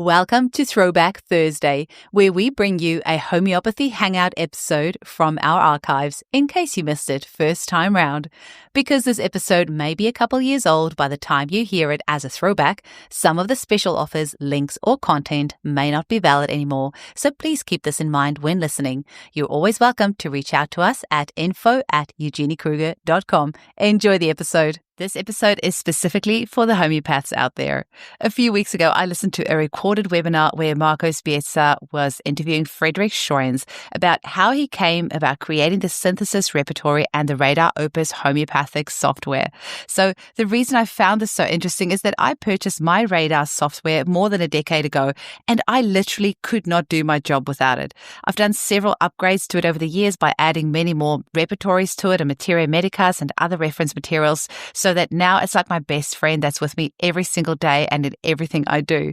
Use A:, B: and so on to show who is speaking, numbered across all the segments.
A: Welcome to Throwback Thursday, where we bring you a homeopathy hangout episode from our archives in case you missed it first time round. Because this episode may be a couple years old by the time you hear it as a throwback, some of the special offers, links, or content may not be valid anymore, so please keep this in mind when listening. You're always welcome to reach out to us at info@eugeniekruger.com. Enjoy the episode. This episode is specifically for the homeopaths out there. A few weeks ago, I listened to a recorded webinar where Marcos Bielsa was interviewing Frederik Schroyens about how he came about creating the Synthesis Repertory and the RadarOpus homeopathic software. So the reason I found this so interesting is that I purchased my Radar software more than a decade ago, and I literally could not do my job without it. I've done several upgrades to it over the years by adding many more repertories to it and Materia Medica and other reference materials, so that now it's like my best friend that's with me every single day and in everything I do.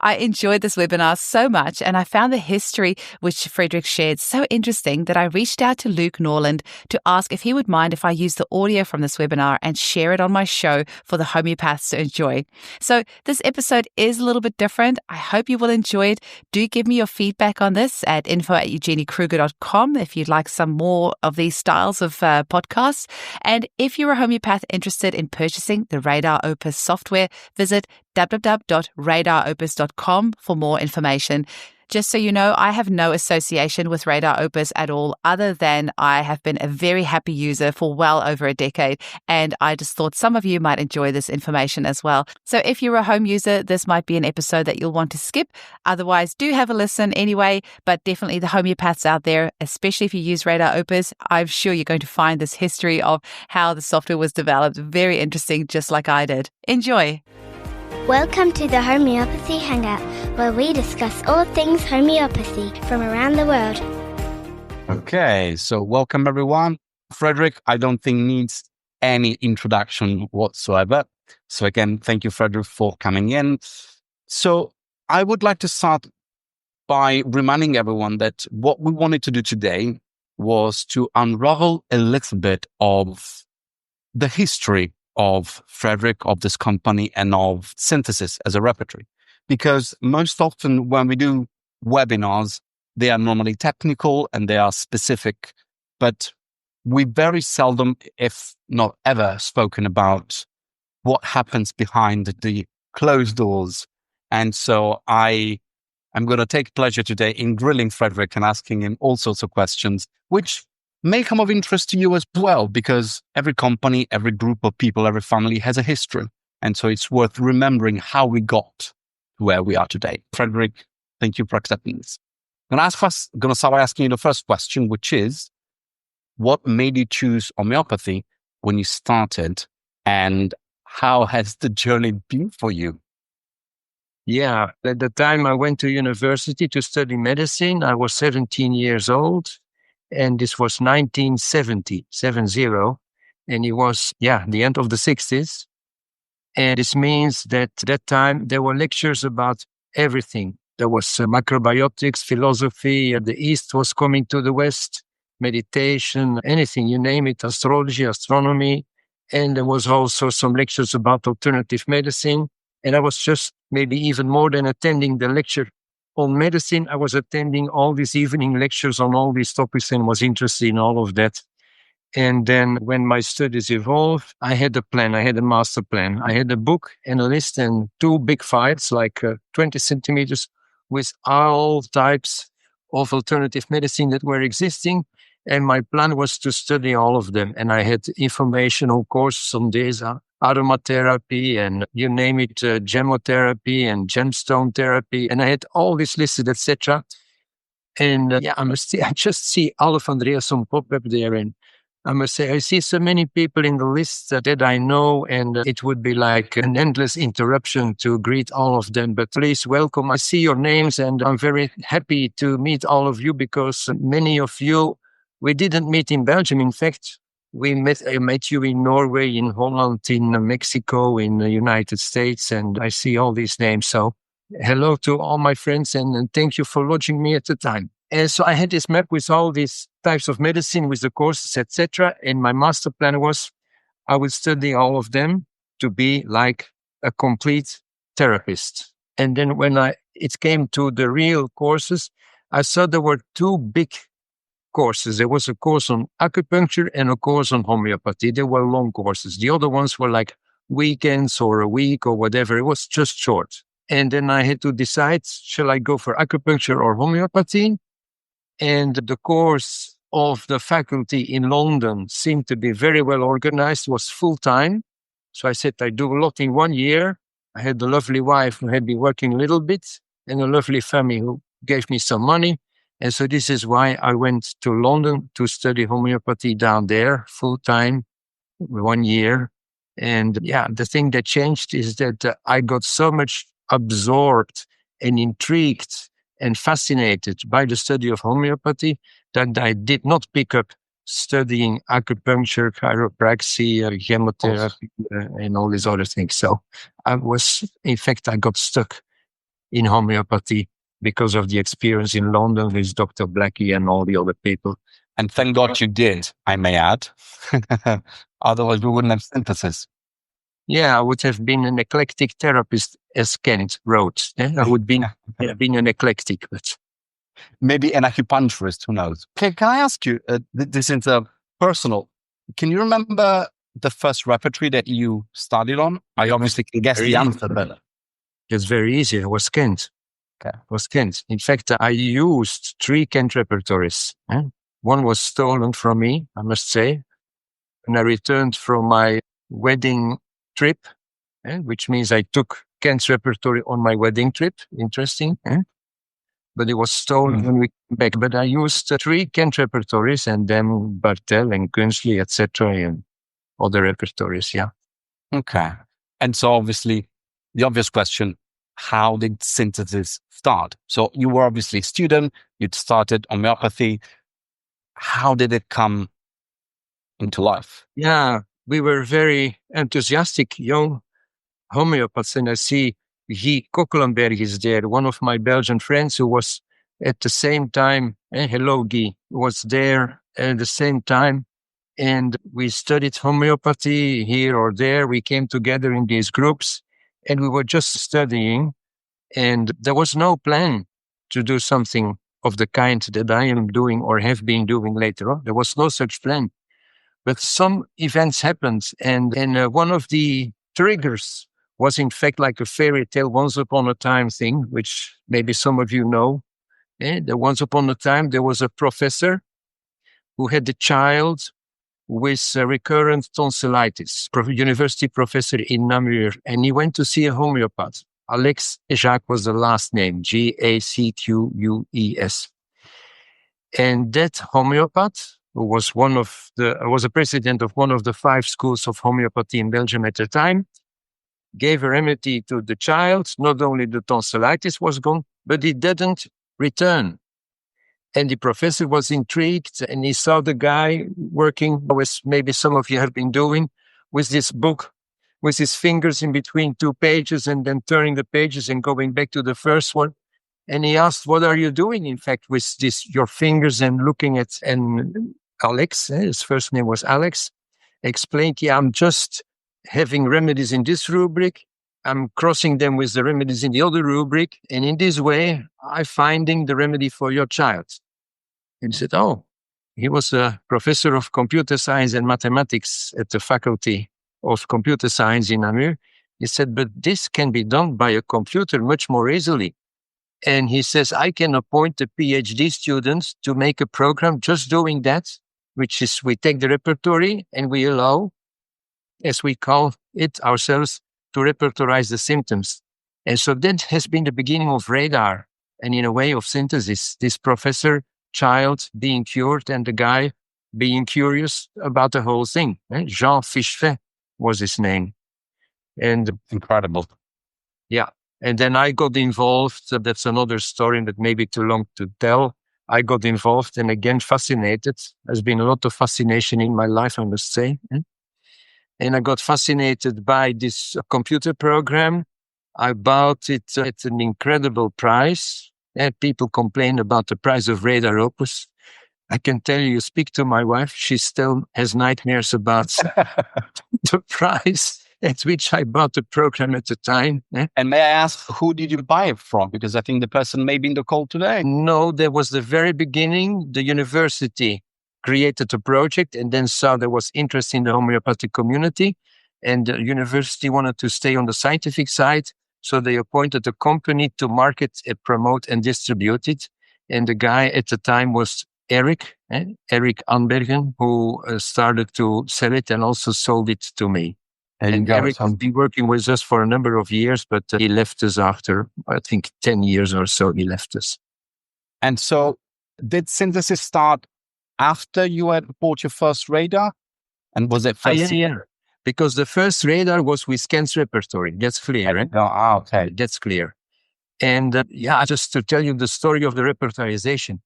A: I enjoyed this webinar so much, and I found the history which Frederik shared so interesting that I reached out to Luke Norland to ask if he would mind if I use the audio from this webinar and share it on my show for the homeopaths to enjoy. So this episode is a little bit different. I hope you will enjoy it. Do give me your feedback on this at info@eugeniekruger.com if you'd like some more of these styles of podcasts. And if you're a homeopath interested in purchasing the RadarOpus software, visit www.radaropus.com for more information. Just so you know, I have no association with RadarOpus at all, other than I have been a very happy user for well over a decade, and I just thought some of you might enjoy this information as well. So if you're a home user, this might be an episode that you'll want to skip. Otherwise, do have a listen anyway, but definitely the homeopaths out there, especially if you use RadarOpus, I'm sure you're going to find this history of how the software was developed very interesting, just like I did. Enjoy.
B: Welcome to the Homeopathy Hangout, where we discuss all things homeopathy from around the world.
C: Okay, so welcome everyone. Frederik, I don't think needs any introduction whatsoever. So again, thank you, Frederik, for coming in. So I would like to start by reminding everyone that what we wanted to do today was to unravel a little bit of the history of Frederik, of this company, and of Synthesis as a repertory. Because most often when we do webinars, they are normally technical and they are specific, but we very seldom, if not ever, spoken about what happens behind the closed doors. And so I'm going to take pleasure today in grilling Frederik and asking him all sorts of questions, which may come of interest to you as well, because every company, every group of people, every family has a history. And so it's worth remembering how we got to where we are today. Frederik, thank you for accepting this. I'm going to start by asking you the first question, which is, what made you choose homeopathy when you started, and how has the journey been for you?
D: Yeah, at the time I went to university to study medicine, I was 17 years old. And this was 1970, and it was, the end of the 60s. And this means that at that time there were lectures about everything. There was microbiotics, philosophy, the East was coming to the West, meditation, anything, you name it, astrology, astronomy. And there was also some lectures about alternative medicine. And I was just maybe even more than attending the lecture on medicine, I was attending all these evening lectures on all these topics and was interested in all of that. And then when my studies evolved, I had a plan, I had a master plan. I had a book and a list and two big files, like 20 centimeters, with all types of alternative medicine that were existing. And my plan was to study all of them. And I had informational courses on this, aromatherapy and you name it, gemotherapy and gemstone therapy. And I had all this listed, etc. And I must say, I just see Alf Andreasson pop up there. And I must say, I see so many people in the list that I know, and it would be like an endless interruption to greet all of them. But please welcome. I see your names, and I'm very happy to meet all of you, because many of you, we didn't meet in Belgium. In fact, I met you in Norway, in Holland, in Mexico, in the United States, and I see all these names. So hello to all my friends, and thank you for lodging me at the time. And so I had this map with all these types of medicine, with the courses, etc. And my master plan was I would study all of them to be like a complete therapist. And then when it came to the real courses, I saw there were two big courses. There was a course on acupuncture and a course on homeopathy. They were long courses. The other ones were like weekends or a week or whatever. It was just short. And then I had to decide, shall I go for acupuncture or homeopathy? And the course of the faculty in London seemed to be very well organized, was full-time. So I said, I do a lot in 1 year. I had a lovely wife who had been working a little bit and a lovely family who gave me some money. And so this is why I went to London to study homeopathy down there, full-time, 1 year. And yeah, the thing that changed is that I got so much absorbed and intrigued and fascinated by the study of homeopathy that I did not pick up studying acupuncture, chiropractic, chemotherapy, and all these other things. So I got stuck in homeopathy because of the experience in London with Dr. Blackie and all the other people.
C: And thank God you did, I may add. Otherwise, we wouldn't have synthesis.
D: Yeah, I would have been an eclectic therapist, as Kent wrote. I would have been an eclectic, but
C: maybe an acupuncturist, who knows? Okay, can I ask you, this is personal. Can you remember the first repertory that you studied on? I obviously can guess the answer, but
D: it's very easy. It was Kent.
C: Okay.
D: It was Kent. In fact, I used 3 Kent repertories. One was stolen from me, I must say. When I returned from my wedding trip, which means I took Kent's repertory on my wedding trip. Interesting. But it was stolen when we came back. But I used 3 Kent repertories and then Bartel and Künstli, etc. and other repertories, yeah.
C: Okay. And so obviously, the obvious question, how did synthesis start? So you were obviously a student, you'd started homeopathy. How did it come into life?
D: Yeah, we were very enthusiastic young homeopaths, and I see Guy Kokelenberg is there, one of my Belgian friends who was at the same time, hello Guy, was there at the same time, and we studied homeopathy here or there. We came together in these groups, and we were just studying, and there was no plan to do something of the kind that I am doing or have been doing later on. There was no such plan. But some events happened, and one of the triggers was in fact like a fairy tale, once upon a time thing, which maybe some of you know. Once upon a time, there was a professor who had a child with recurrent tonsillitis, university professor in Namur, and he went to see a homeopath. Alex Jacques was the last name, Jacques. And that homeopath, who was was a president of one of the 5 schools of homeopathy in Belgium at the time, gave a remedy to the child. Not only the tonsillitis was gone, but it didn't return. And the professor was intrigued, and he saw the guy working, as maybe some of you have been doing, with this book, with his fingers in between 2 pages and then turning the pages and going back to the first one. And he asked, what are you doing, in fact, with your fingers, and looking at, and Alex, his first name was Alex, explained, yeah, I'm just having remedies in this rubric. I'm crossing them with the remedies in the other rubric. And in this way, I'm finding the remedy for your child. And he said, oh, he was a professor of computer science and mathematics at the Faculty of Computer Science in Namur. He said, but this can be done by a computer much more easily. And he says, I can appoint the PhD students to make a program just doing that, which is we take the repertory and we allow, as we call it ourselves, to repertorize the symptoms. And so that has been the beginning of radar and in a way of synthesis. This professor, child being cured, and the guy being curious about the whole thing. Jean Fichefet was his name. And
C: incredible.
D: Yeah. And then I got involved. That's another story, but maybe too long to tell. I got involved and again fascinated. There's been a lot of fascination in my life, I must say. And I got fascinated by this computer program. I bought it at an incredible price. And people complain about the price of RadarOpus. I can tell you, speak to my wife, she still has nightmares about the price. at which I bought the program at the time.
C: And may I ask, who did you buy it from? Because I think the person may be in the call today.
D: No, there was the very beginning. The university created a project and then saw there was interest in the homeopathic community. And the university wanted to stay on the scientific side. So they appointed a company to market, promote, and distribute it. And the guy at the time was Erik Anbergen, who started to sell it and also sold it to me. And Erik has been working with us for a number of years, but he left us after, I think, 10 years or so, he left us.
C: And so did Synthesis start after you had bought your first radar? And was it first?
D: Yeah. Because the first radar was with Synthesis Repertory. That's clear. Eh?
C: Oh, okay.
D: That's clear. And just to tell you the story of the repertorization.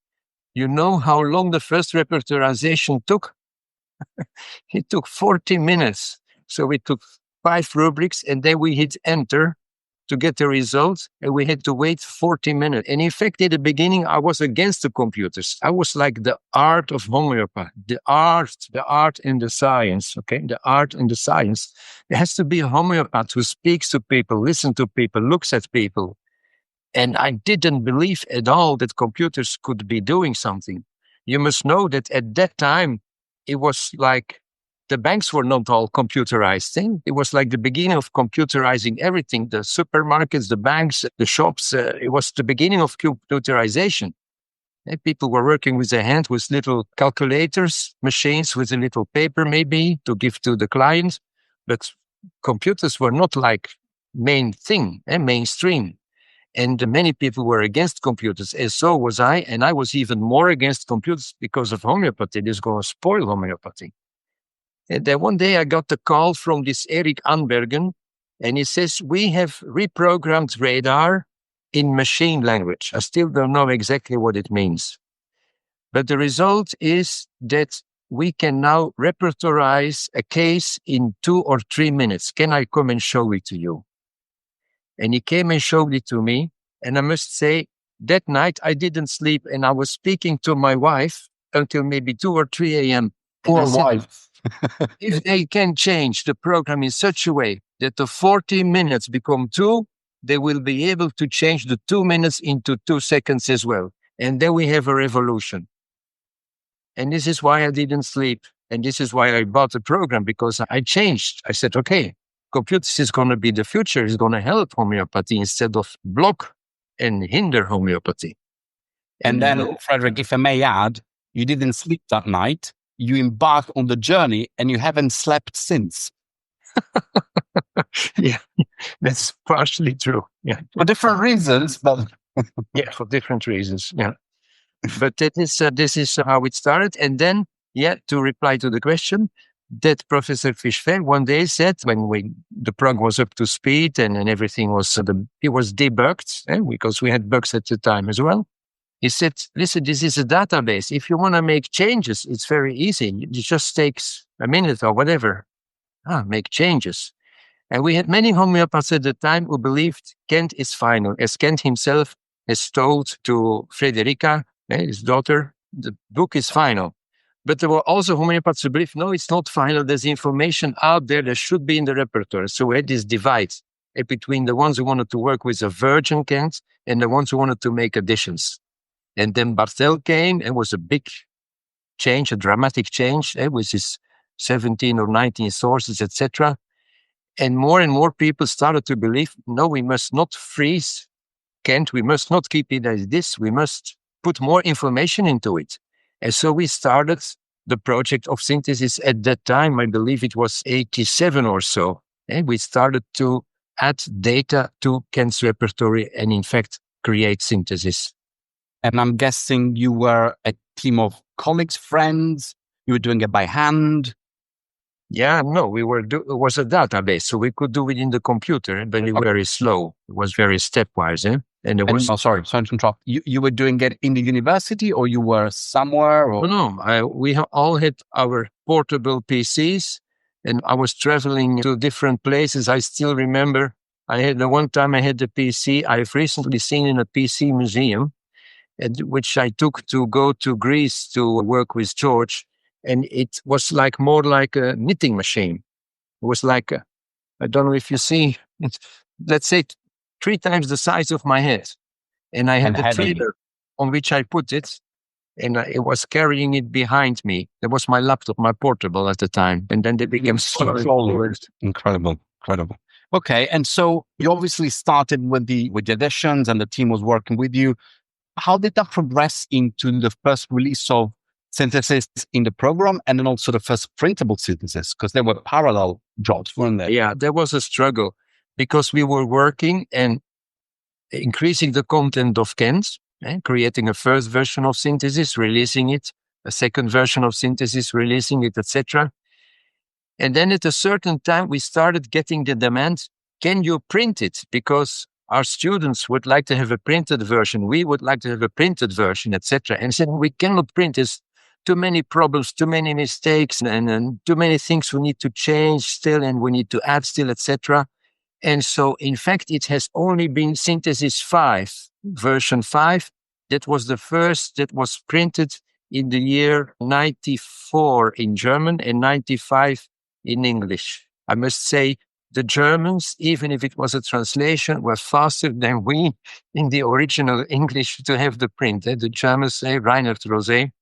D: You know how long the first repertorization took? It took 40 minutes. So we took 5 rubrics and then we hit enter to get the results, and we had to wait 40 minutes. And in fact, at the beginning, I was against the computers. I was like the art of homeopathy, the art and the science, okay? The art and the science. There has to be a homeopath who speaks to people, listens to people, looks at people. And I didn't believe at all that computers could be doing something. You must know that at that time, it was like the banks were not all computerized. It was like the beginning of computerizing everything, the supermarkets, the banks, the shops. It was the beginning of computerization. People were working with their hand with little calculators, machines with a little paper maybe to give to the client. But computers were not like main thing, mainstream. And many people were against computers, and so was I. And I was even more against computers because of homeopathy. This is going to spoil homeopathy. And then one day I got a call from this Erik Anbergen, and he says, we have reprogrammed radar in machine language. I still don't know exactly what it means. But the result is that we can now repertorize a case in 2 or 3 minutes. Can I come and show it to you? And he came and showed it to me. And I must say, that night I didn't sleep, and I was speaking to my wife until maybe 2 or 3 a.m.
C: Poor wife.
D: If they can change the program in such a way that the 40 minutes become 2, they will be able to change the 2 minutes into 2 seconds as well. And then we have a revolution. And this is why I didn't sleep. And this is why I bought the program, because I changed. I said, okay, computers is going to be the future. It's going to help homeopathy instead of block and hinder homeopathy.
C: And then, Frederik, if I may add, you didn't sleep that night. You embarked on the journey and you haven't slept since.
D: Yeah, that's partially true. Yeah.
C: For different reasons, but...
D: Yeah, for different reasons. Yeah. But this is how it started. And then, to reply to the question, that Professor Fischfeld one day said, when the prog was up to speed and everything was, it was debugged, because we had bugs at the time as well. He said, listen, this is a database. If you want to make changes, it's very easy. It just takes a minute or whatever. Make changes. And we had many homeopaths at the time who believed Kent is final, as Kent himself has told to Frederica, his daughter, the book is final. But there were also homeopaths who believed, no, it's not final. There's information out there that should be in the repertoire. So we had this divide between the ones who wanted to work with a virgin Kent and the ones who wanted to make additions. And then Bartel came and was a big change, a dramatic change, with his 17 or 19 sources, etc. And more people started to believe, no, we must not freeze Kent. We must not keep it as this. We must put more information into it. And so we started the project of synthesis at that time. I believe it was 87 or so. And we started to add data to Kent's repertory and, in fact, create synthesis.
C: And I'm guessing you were a team of colleagues, friends. You were doing it by hand.
D: Yeah, no, it was a database, so we could do it in the computer, but it was very slow. It was very stepwise. And there was...
C: sorry to interrupt. You were doing it in the university, or you were somewhere? Or...
D: No, we all had our portable PCs, and I was traveling to different places. I still remember one time I had a PC I've recently seen in a PC museum, which I took to go to Greece to work with George. And it was more like a knitting machine. It was like I don't know if you see, let's say 3 times the size of my head. And I had the trailer on which I put it, and it was carrying it behind me. That was my laptop, my portable at the time. And then they became
C: Incredible. Okay, and so you obviously started with the editions, and the team was working with you. How did that progress into the first release of synthesis in the program, and then also the first printable synthesis? Because they were parallel jobs, weren't they?
D: Yeah, there was a struggle because we were working and increasing the content of cans, creating a first version of synthesis, releasing it, a second version of synthesis, releasing it, etc. And then at a certain time, we started getting the demand, can you print it? Because our students would like to have a printed version. We would like to have a printed version, etc. And said, we cannot print this. Too many problems, too many mistakes, and too many things we need to change still, and we need to add still, etc. And so, in fact, it has only been Synthesis 5, version 5. That was the first that was printed in the year 94 in German and 95 in English. I must say, the Germans, even if it was a translation, were faster than we in the original English to have the print. The Germans say, Reinhard Rosé,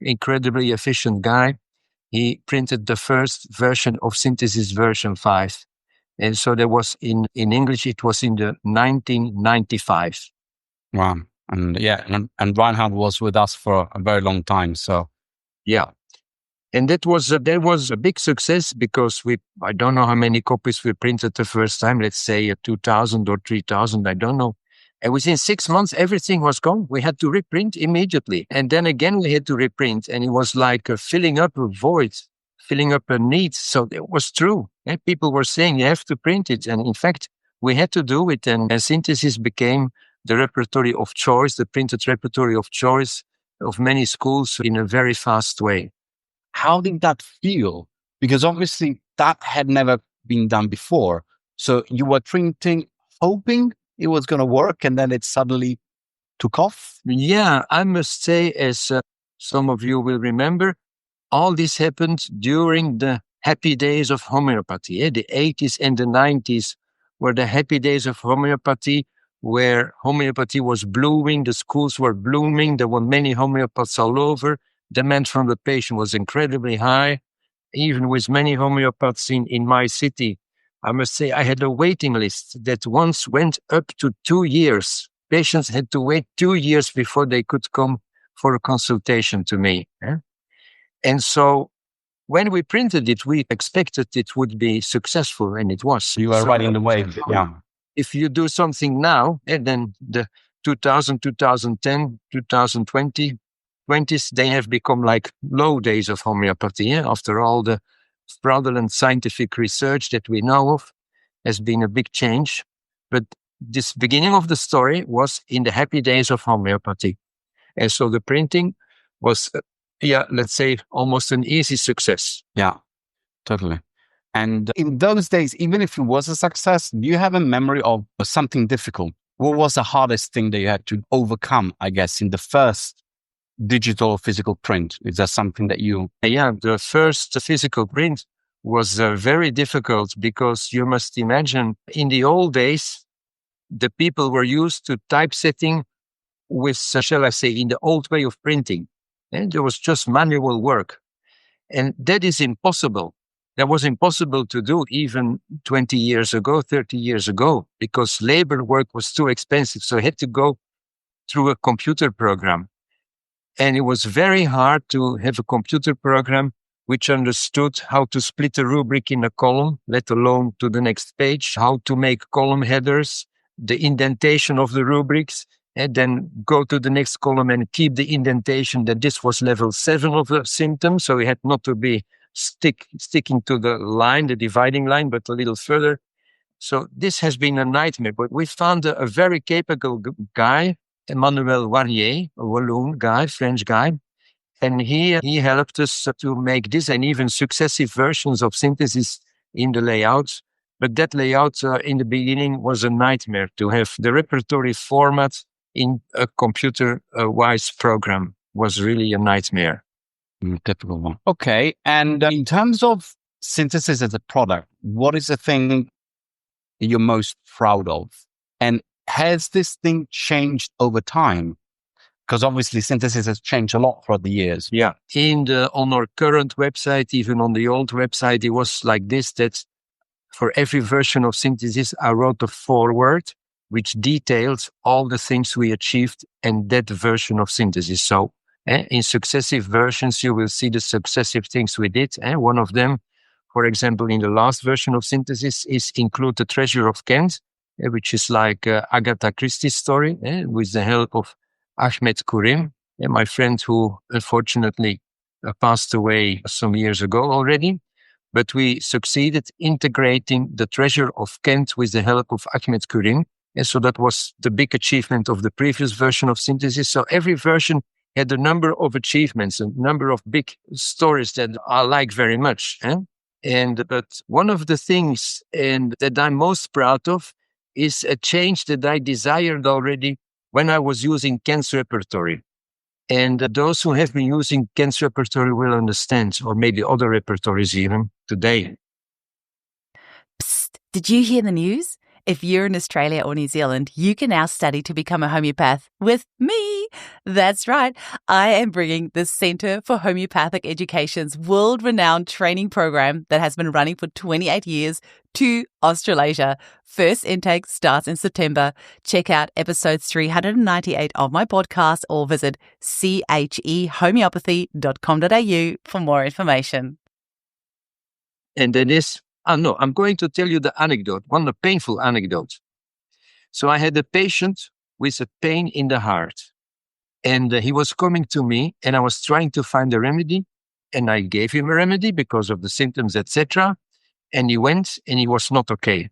D: incredibly efficient guy. He printed the first version of Synthesis version 5. And so there was in English, it was in the 1995.
C: Wow. And and Reinhard was with us for a very long time. So
D: yeah. And that was a big success because I don't know how many copies we printed the first time, let's say 2,000 or 3,000, I don't know. And within 6 months, everything was gone. We had to reprint immediately. And then again, we had to reprint. And it was like filling up a void, filling up a need. So it was true. People were saying, you have to print it. And in fact, we had to do it. And synthesis became the repertory of choice, the printed repertory of choice of many schools in a very fast way.
C: How did that feel? Because obviously that had never been done before. So you were printing, hoping it was going to work, and then it suddenly took off?
D: Yeah, I must say, as some of you will remember, all this happened during the happy days of homeopathy. The 80s and the 90s were the happy days of homeopathy, where homeopathy was blooming, the schools were blooming, there were many homeopaths all over. Demand from the patient was incredibly high, even with many homeopaths in my city. I must say I had a waiting list that once went up to 2 years. Patients had to wait 2 years before they could come for a consultation to me. And so when we printed it, we expected it would be successful, and it was.
C: You were riding the wave, yeah.
D: If you do something now, and then the 2000, 2010, 2020, 20s, they have become like low days of homeopathy. After all the fraudulent scientific research that we know of has been a big change. But this beginning of the story was in the happy days of homeopathy. And so the printing was, let's say, almost an easy success.
C: Yeah, totally. And in those days, even if it was a success, do you have a memory of something difficult? What was the hardest thing that you had to overcome, I guess, in the first digital physical print? Is that something that you...
D: Yeah, the first physical print was very difficult because you must imagine in the old days, the people were used to typesetting with, shall I say, in the old way of printing. And there was just manual work. And that is impossible. That was impossible to do even 20 years ago, 30 years ago, because labor work was too expensive. So I had to go through a computer program. And it was very hard to have a computer program which understood how to split a rubric in a column, let alone to the next page, how to make column headers, the indentation of the rubrics, and then go to the next column and keep the indentation that this was level 7 of the symptom. So it had not to be sticking to the line, the dividing line, but a little further. So this has been a nightmare. But we found a very capable guy, Emmanuel Warnier, a Walloon guy, French guy. And he helped us to make this and even successive versions of synthesis in the layouts. But that layout in the beginning was a nightmare to have the repertory format in a computer-wise program was really a nightmare.
C: Typical one. Okay. And in terms of synthesis as a product, what is the thing you're most proud of? And has this thing changed over time? Because obviously synthesis has changed a lot throughout the years.
D: Yeah. On our current website, even on the old website, it was like this, that for every version of synthesis, I wrote a foreword which details all the things we achieved in that version of synthesis. So in successive versions, you will see the successive things we did. One of them, for example, in the last version of synthesis is include the Treasure of Kent, which is like Agatha Christie's story, with the help of Ahmed Kurim, my friend who unfortunately passed away some years ago already. But we succeeded integrating the Treasure of Kent with the help of Ahmed Kurim. And so that was the big achievement of the previous version of synthesis. So every version had a number of achievements, a number of big stories that I like very much. But one of the things that I'm most proud of is a change that I desired already when I was using Kent's repertory. And those who have been using Kent's repertory will understand, or maybe other repertories even today.
A: Psst, did you hear the news? If you're in Australia or New Zealand, you can now study to become a homeopath with me. That's right. I am bringing the Centre for Homeopathic Education's world-renowned training program that has been running for 28 years to Australasia. First intake starts in September. Check out episode 398 of my podcast or visit chehomeopathy.com.au for more information.
D: And that is, I'm going to tell you the anecdote, one painful anecdote. So I had a patient with a pain in the heart. And he was coming to me and I was trying to find a remedy. And I gave him a remedy because of the symptoms, etc. And he went and he was not okay.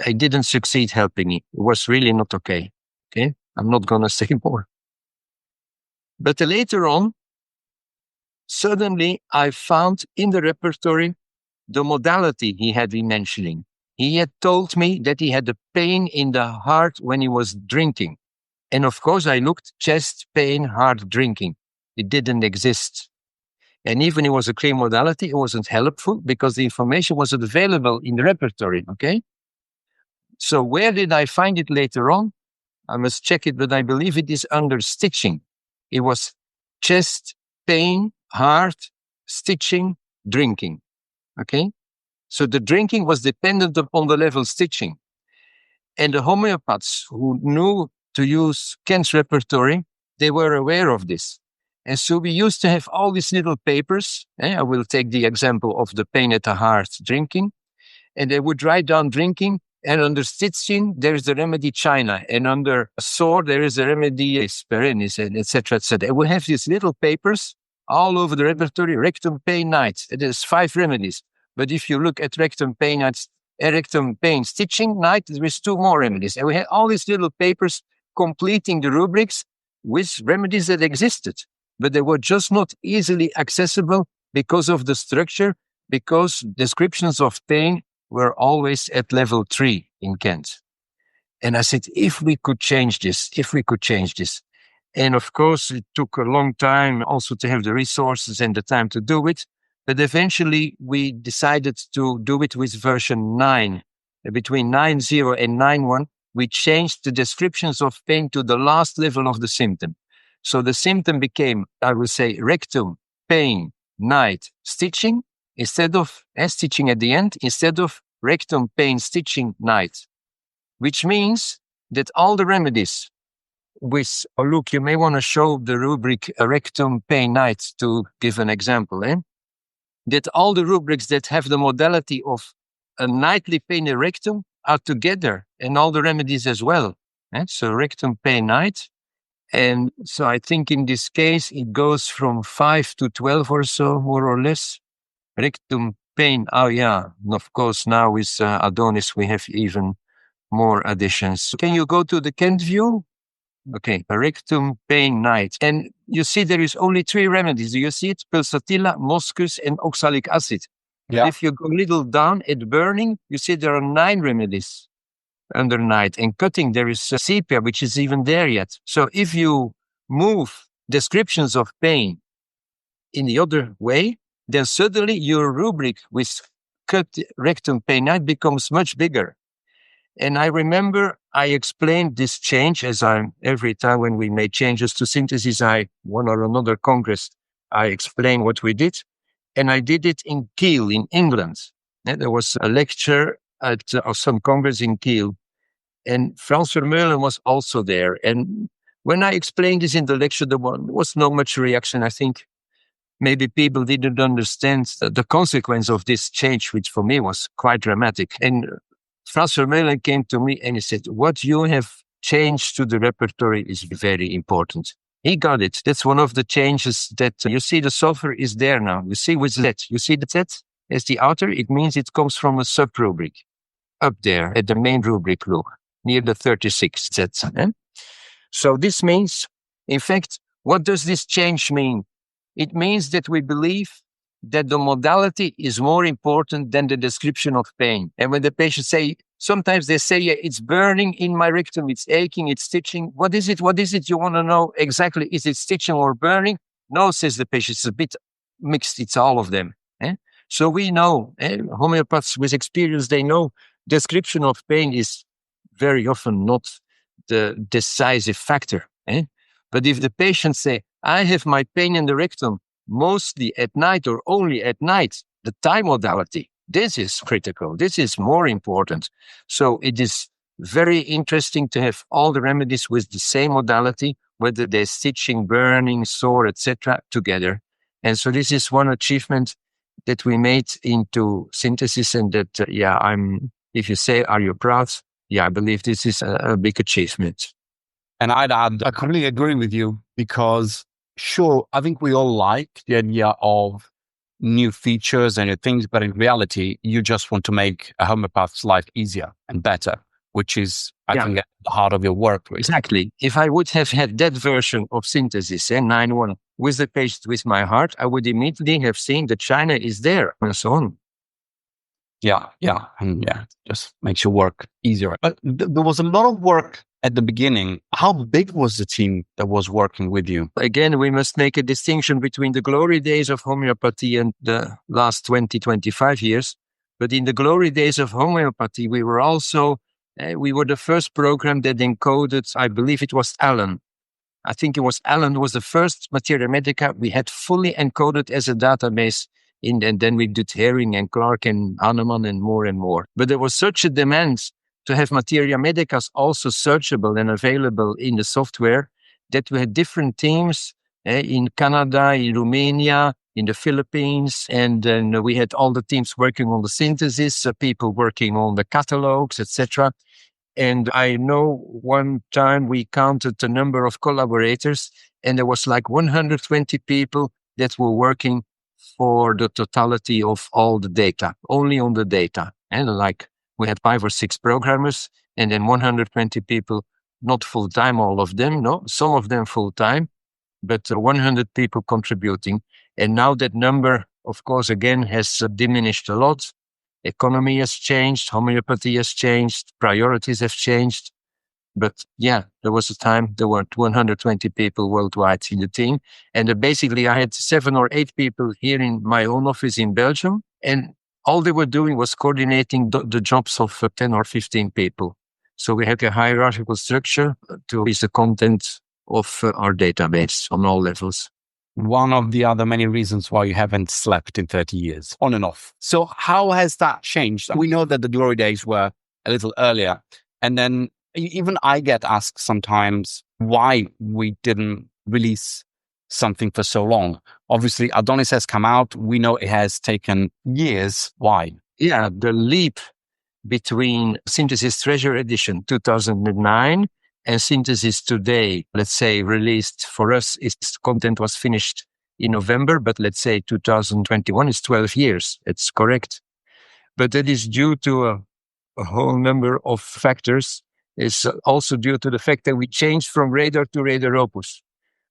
D: I didn't succeed helping him. It was really not okay. Okay, I'm not going to say more. But later on, suddenly I found in the repertory the modality he had been mentioning. He had told me that he had a pain in the heart when he was drinking. And of course, I looked, chest pain, heart drinking. It didn't exist. And even it was a clear modality, it wasn't helpful because the information wasn't available in the repertory, okay? So where did I find it later on? I must check it, but I believe it is under stitching. It was chest, pain, heart, stitching, drinking, okay? So the drinking was dependent upon the level stitching. And the homeopaths who knew to use Kent's repertory, they were aware of this. And so we used to have all these little papers. I will take the example of the pain at the heart, drinking. And they would write down drinking. And under stitching, there is the remedy China. And under sore, there is the remedy Perennis, and etc. etc. And we have these little papers all over the repertory. Rectum pain night. There's 5 remedies. But if you look at rectum pain night, rectum pain stitching night, there is 2 more remedies. And we had all these little papers completing the rubrics with remedies that existed. But they were just not easily accessible because of the structure, because descriptions of pain were always at level 3 in Kent. And I said, if we could change this. And of course, it took a long time also to have the resources and the time to do it. But eventually, we decided to do it with version 9. Between 9.0 and 9.1, we changed the descriptions of pain to the last level of the symptom. So the symptom became, I will say, rectum, pain, night, stitching, instead of stitching at the end, instead of rectum, pain, stitching, night. Which means that all the remedies look, you may want to show the rubric rectum, pain, night to give an example, that all the rubrics that have the modality of a nightly pain in rectum are together, and all the remedies as well. So rectum, pain, night. And so I think in this case, it goes from 5 to 12 or so, more or less. Rectum pain. Oh, yeah. And of course, now with Adonis, we have even more additions. Can you go to the Kent view? Okay. Rectum pain night. And you see there is only 3 remedies. Do you see it? Pulsatilla, Moschus, and oxalic acid.
C: Yeah.
D: If you go a little down at burning, you see there are 9 remedies under night. And cutting, there is sepia, which is even there yet. So if you move descriptions of pain in the other way, then suddenly your rubric with cut the rectum pain, it becomes much bigger. And I remember I explained this change every time when we made changes to synthesis, one or another congress, I explained what we did. And I did it in Kiel, in England. And there was a lecture at some congress in Kiel. And Frans Vermeulen was also there. And when I explained this in the lecture, there was not much reaction. I think maybe people didn't understand the consequence of this change, which for me was quite dramatic. And Frans Vermeulen came to me and he said, what you have changed to the repertory is very important. He got it. That's one of the changes that you see the sulfur is there now. You see with Z. You see the Z as the outer. It means it comes from a sub-rubric up there at the main rubric look near the 36 Z. So this means, in fact, what does this change mean? It means that we believe that the modality is more important than the description of pain. And when the patients say, sometimes they say, yeah, it's burning in my rectum, it's aching, it's stitching. What is it? What is it? You want to know exactly, is it stitching or burning? No, says the patient, it's a bit mixed. It's all of them. So we know, homeopaths with experience, they know description of pain is very often not the decisive factor. But if the patient say, I have my pain in the rectum, mostly at night or only at night, the time modality, this is critical. This is more important. So it is very interesting to have all the remedies with the same modality, whether they're stitching, burning, sore, etc., together. And so this is one achievement that we made into synthesis, and that, if you say, are you proud? Yeah, I believe this is a big achievement.
C: And I'd add, I completely agree with you, because sure, I think we all like the idea of new features and new things, but in reality, you just want to make a homeopath's life easier and better, which is, I think, at the heart of your work. Really.
D: Exactly. If I would have had that version of synthesis, 9.1, with the patient with my heart, I would immediately have seen that China is there and so on.
C: Just makes your work easier. But there was a lot of work at the beginning. How big was the team that was working with you?
D: Again, we must make a distinction between the glory days of homeopathy and the last 20, 25 years. But in the glory days of homeopathy, we were also, we were the first program that encoded, I believe it was Allen. I think it was Allen was the first Materia Medica we had fully encoded as a database. And then we did Herring and Clark and Hahnemann and more. But there was such a demand to have Materia Medicas also searchable and available in the software that we had different teams in Canada, in Romania, in the Philippines. And then we had all the teams working on the synthesis, people working on the catalogs, etc. And I know one time we counted the number of collaborators, and there was like 120 people that were working for the totality of all the data, only on the data. And like we had 5 or 6 programmers, and then 120 people, not full-time, all of them, no, some of them full-time, but 100 people contributing. And now that number, of course, again, has diminished a lot. Economy has changed, homeopathy has changed, priorities have changed. But yeah, there was a time there were 120 people worldwide in the team. And basically I had 7 or 8 people here in my own office in Belgium. And all they were doing was coordinating the jobs of 10 or 15 people. So we had a hierarchical structure to release the content of our database on all levels.
C: One of the other many reasons why you haven't slept in 30 years, on and off. So how has that changed? We know that the glory days were a little earlier. And then even I get asked sometimes why we didn't release something for so long. Obviously, Adonis has come out. We know it has taken years. Why?
D: Yeah, the leap between Synthesis Treasure Edition 2009 and Synthesis today, let's say released for us, its content was finished in November, but let's say 2021 is 12 years. It's correct. But that is due to a whole number of factors. It's also due to the fact that we changed from Radar to RadarOpus,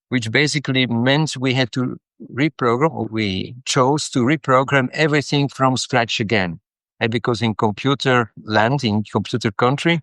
D: which basically meant we had to reprogram, or we chose to reprogram everything from scratch again. And because in computer land, in computer country,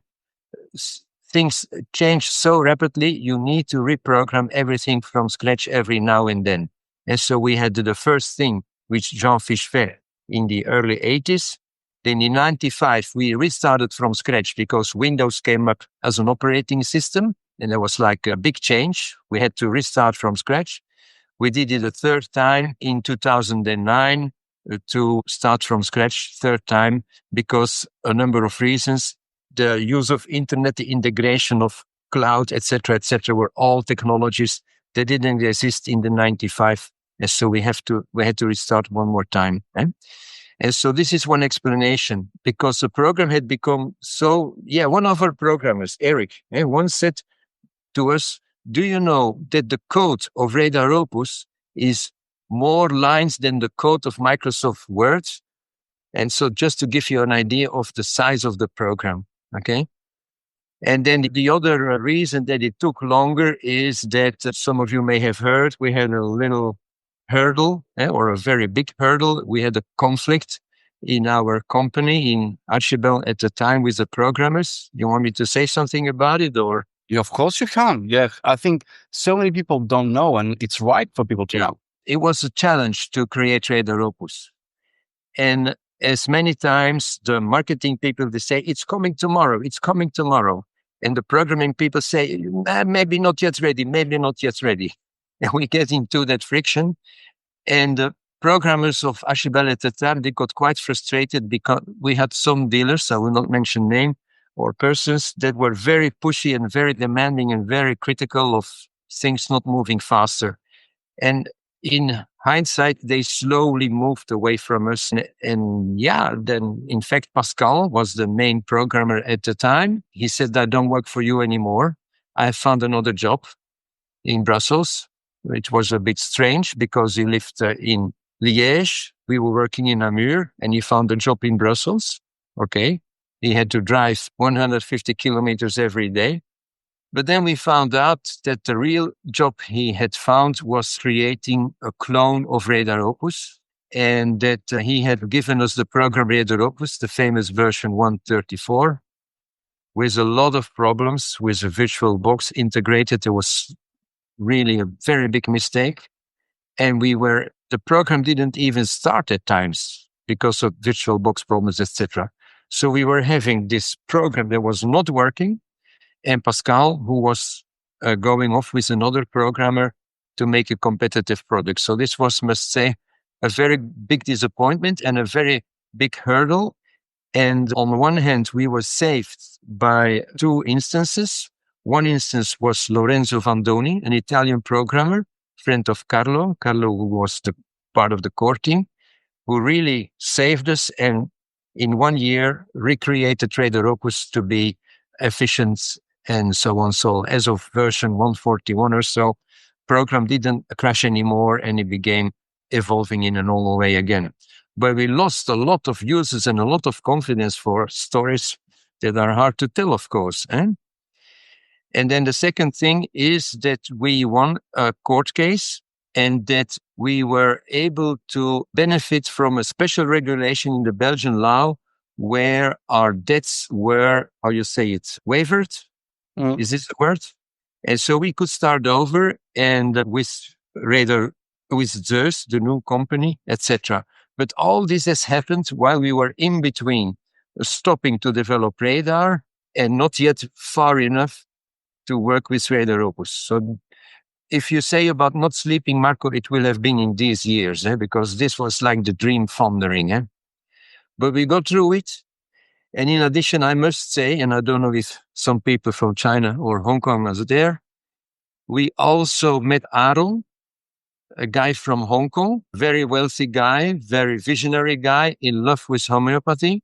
D: things change so rapidly, you need to reprogram everything from scratch every now and then. And so we had the first thing, which Jean Fichefert in the early 80s, Then in 95, we restarted from scratch because Windows came up as an operating system. And there was like a big change. We had to restart from scratch. We did it a third time in 2009 to start from scratch, third time, because a number of reasons. The use of internet, the integration of cloud, etc., were all technologies that didn't exist in the 95. And so we had to restart one more time. And so this is one explanation, because the program had become so, one of our programmers, Eric, once said to us, do you know that the code of RadarOpus is more lines than the code of Microsoft Word? And so just to give you an idea of the size of the program, okay? And then the other reason that it took longer is that some of you may have heard, we had a little hurdle, or a very big hurdle. We had a conflict in our company in Archibald at the time with the programmers. You want me to say something about it, or?
C: Yeah, of course you can. Yeah, I think so many people don't know, and it's right for people to know.
D: It was a challenge to create RadarOpus. And as many times the marketing people, they say, it's coming tomorrow. And the programming people say, maybe not yet ready. And we get into that friction. And the programmers of Archibald at the time, they got quite frustrated because we had some dealers, I will not mention name, or persons that were very pushy and very demanding and very critical of things not moving faster. And in hindsight, they slowly moved away from us. And then in fact, Pascal was the main programmer at the time. He said, I don't work for you anymore. I found another job in Brussels. It was a bit strange because he lived in Liège. We were working in Namur, and he found a job in Brussels. Okay. He had to drive 150 kilometers every day. But then we found out that the real job he had found was creating a clone of RadarOpus, and that he had given us the program RadarOpus, the famous version 134, with a lot of problems with a virtual box integrated. There was really a very big mistake. And the program didn't even start at times because of virtual box problems, etc. So we were having this program that was not working, and Pascal, who was going off with another programmer to make a competitive product. So this was, must say, a very big disappointment and a very big hurdle. And on one hand, we were saved by two instances. One instance was Lorenzo Vandoni, an Italian programmer, friend of Carlo, who was the part of the core team, who really saved us and in 1 year recreated RadarOpus to be efficient and so on. So as of version 141 or so, program didn't crash anymore and it began evolving in a normal way again. But we lost a lot of users and a lot of confidence for stories that are hard to tell, of course. And then the second thing is that we won a court case and that we were able to benefit from a special regulation in the Belgian law where our debts were, waived. Is this the word? And so we could start over and with Zeus, the new company, etc. But all this has happened while we were in between stopping to develop radar and not yet far enough to work with RadarOpus. So if you say about not sleeping, Marco, it will have been in these years, because this was like the dream foundering. But we got through it. And in addition, I must say, and I don't know if some people from China or Hong Kong was there, we also met Aaron, a guy from Hong Kong, very wealthy guy, very visionary guy, in love with homeopathy,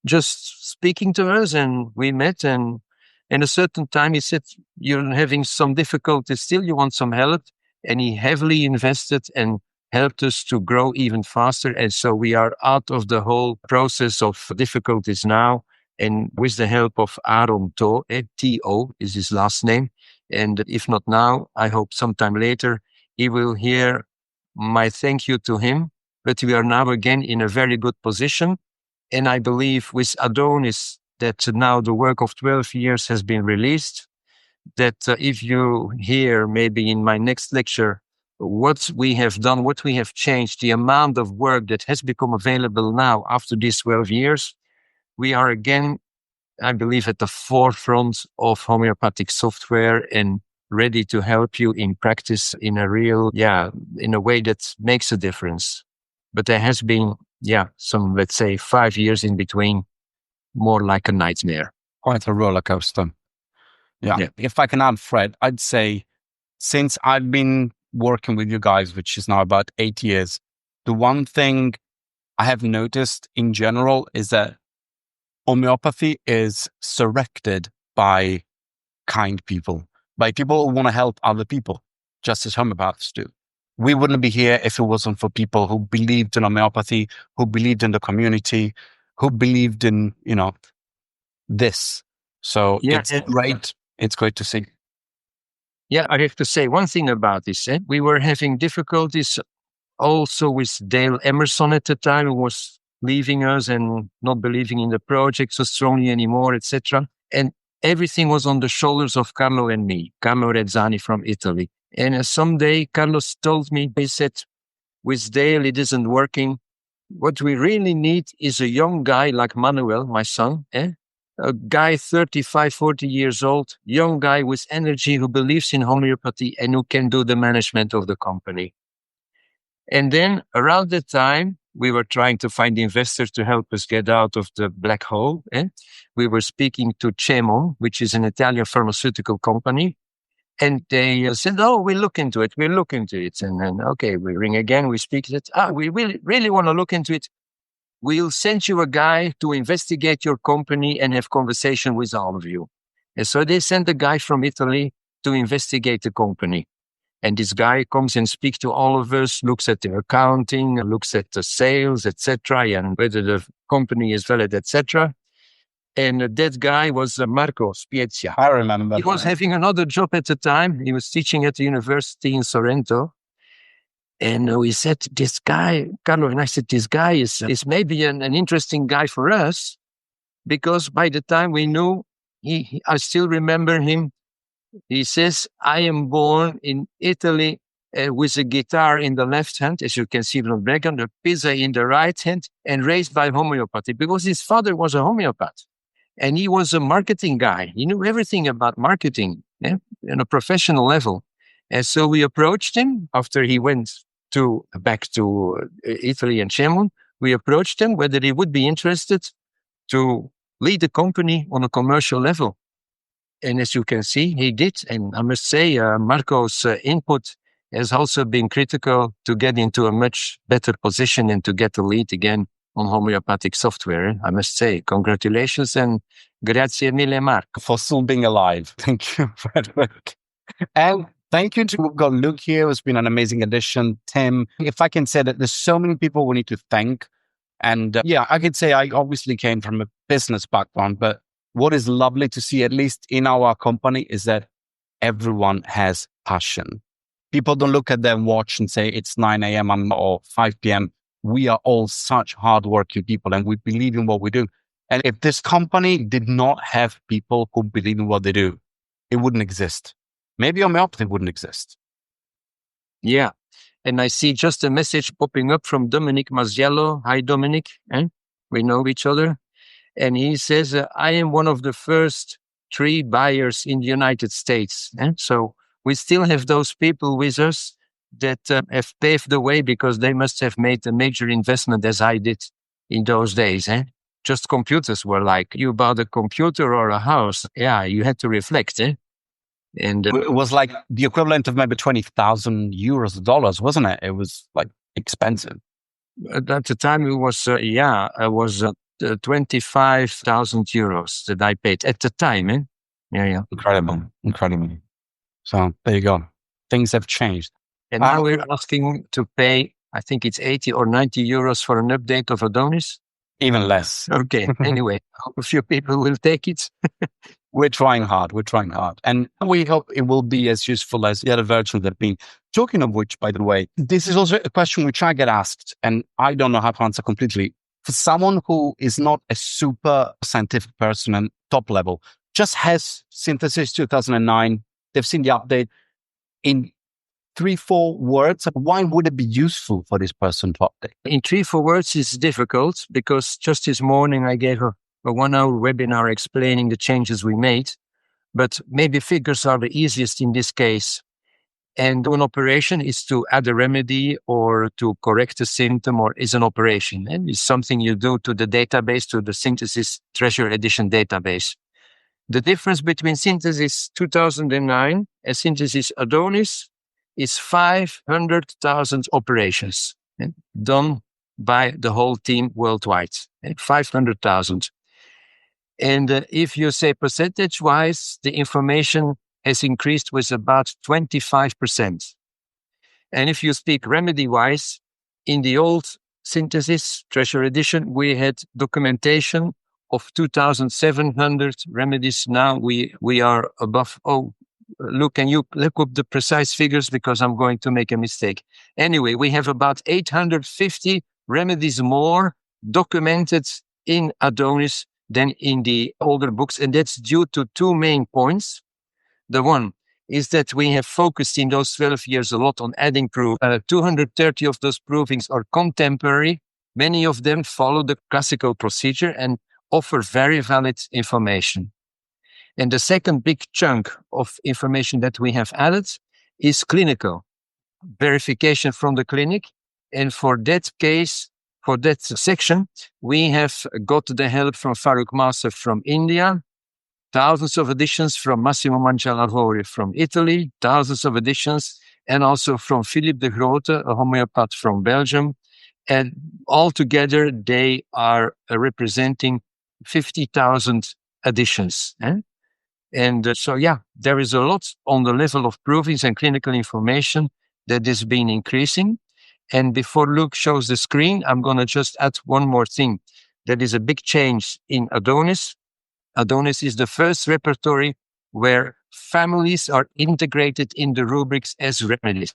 D: just speaking to us, and we met, and in a certain time he said, you're having some difficulties still, you want some help, and he heavily invested and helped us to grow even faster. And so we are out of the whole process of difficulties now. And with the help of Aaron To, T-O is his last name. And if not now, I hope sometime later, he will hear my thank you to him. But we are now again in a very good position. And I believe with Adonis that now the work of 12 years has been released. That if you hear maybe in my next lecture what we have done, what we have changed, the amount of work that has become available now after these 12 years, we are again, I believe, at the forefront of homeopathic software and ready to help you in practice in a real, in a way that makes a difference. But there has been, some, let's say, 5 years in between, more like a nightmare.
C: Quite a roller coaster. Yeah. If I can add, Fred, I'd say since I've been working with you guys, which is now about 8 years, the one thing I have noticed in general is that homeopathy is surrounded by kind people, by people who want to help other people, just as homeopaths do. We wouldn't be here if it wasn't for people who believed in homeopathy, who believed in the community, who believed in, this. So it's great. It's great to see.
D: Yeah, I have to say one thing about this. We were having difficulties also with Dale Emerson at the time, who was leaving us and not believing in the project so strongly anymore, etc. And everything was on the shoulders of Carlo and me, Carlo Rezzani from Italy. And someday Carlos told me, he said, with Dale, it isn't working. What we really need is a young guy like Manuel, my son, a guy 35, 40 years old, young guy with energy who believes in homeopathy and who can do the management of the company. And then around that time, we were trying to find investors to help us get out of the black hole. We were speaking to Cemo, which is an Italian pharmaceutical company. And they said, we'll look into it. We'll look into it. And then, okay, we ring again. We speak it. We really want to look into it. We'll send you a guy to investigate your company and have conversation with all of you. And so they sent a guy from Italy to investigate the company. And this guy comes and speaks to all of us, looks at the accounting, looks at the sales, etc., and whether the company is valid, etc. And that guy was Marco Spiezia.
C: I remember.
D: He was having another job at the time. He was teaching at the university in Sorrento. And we said, this guy, Carlo and I said, this guy is maybe an interesting guy for us, because by the time we knew, I still remember him. He says, I am born in Italy with a guitar in the left hand, as you can see from the background, a pizza in the right hand, and raised by homeopathy, because his father was a homeopath. And he was a marketing guy. He knew everything about marketing on a professional level. And so we approached him after he went back to Italy and Cemo. We approached him whether he would be interested to lead the company on a commercial level. And as you can see, he did. And I must say, Marco's input has also been critical to get into a much better position and to get the lead again on homeopathic software. I must say, congratulations and grazie mille, Marco.
C: For still being alive. Thank you, Frederick. And thank you to we've got Luke here, who's been an amazing addition. Tim, if I can say that there's so many people we need to thank. And I could say I obviously came from a business background, but what is lovely to see, at least in our company, is that everyone has passion. People don't look at their watch and say it's 9 a.m. or 5 p.m. We are all such hardworking people and we believe in what we do. And if this company did not have people who believe in what they do, it wouldn't exist. Maybe homeopathy wouldn't exist.
D: Yeah. And I see just a message popping up from Dominic Mazziello. Hi, Dominic. We know each other. And he says, I am one of the first 3 buyers in the United States. So we still have those people with us that have paved the way, because they must have made a major investment as I did in those days. Just computers were like, you bought a computer or a house. Yeah, you had to reflect. And
C: it was like the equivalent of maybe 20,000 euros, dollars, wasn't it? It was like expensive.
D: At the time, it was, 25,000 euros that I paid at the time. Yeah.
C: Incredible. So there you go. Things have changed.
D: And now we're asking to pay, I think it's 80 or 90 euros for an update of Adonis.
C: Even less.
D: Okay. Anyway, a few people will take it.
C: We're trying hard. And we hope it will be as useful as the other versions have been. Talking of which, by the way, this is also a question which I get asked, and I don't know how to answer completely. For someone who is not a super scientific person and top level, just has Synthesis 2009, they've seen the update. In 3-4 words, why would it be useful for this person to update?
D: In 3-4 words, it's difficult because just this morning I gave a 1-hour webinar explaining the changes we made. But maybe figures are the easiest in this case. And an operation is to add a remedy or to correct a symptom, or is an operation. And it's something you do to the database, to the Synthesis Treasure Edition database. The difference between Synthesis 2009 and Synthesis Adonis is 500,000 operations done by the whole team worldwide. 500,000. And if you say percentage-wise, the information has increased with about 25%. And if you speak remedy-wise, in the old Synthesis Treasure Edition, we had documentation of 2,700 remedies. Now we are above. Can you look up the precise figures because I'm going to make a mistake. Anyway, we have about 850 remedies more documented in Adonis than in the older books. And that's due to two main points. The one is that we have focused in those 12 years a lot on adding proof. 230 of those provings are contemporary. Many of them follow the classical procedure and offer very valid information. And the second big chunk of information that we have added is clinical verification from the clinic. And for that case, for that section, we have got the help from Farooq Master from India, thousands of editions from Massimo Mangialavori from Italy, thousands of editions, and also from Philippe de Grote, a homeopath from Belgium. And altogether, they are representing 50,000 editions. And so, there is a lot on the level of provings and clinical information that has been increasing. And before Luke shows the screen, I'm going to just add one more thing. That is a big change in Adonis. Adonis is the first repertory where families are integrated in the rubrics as remedies.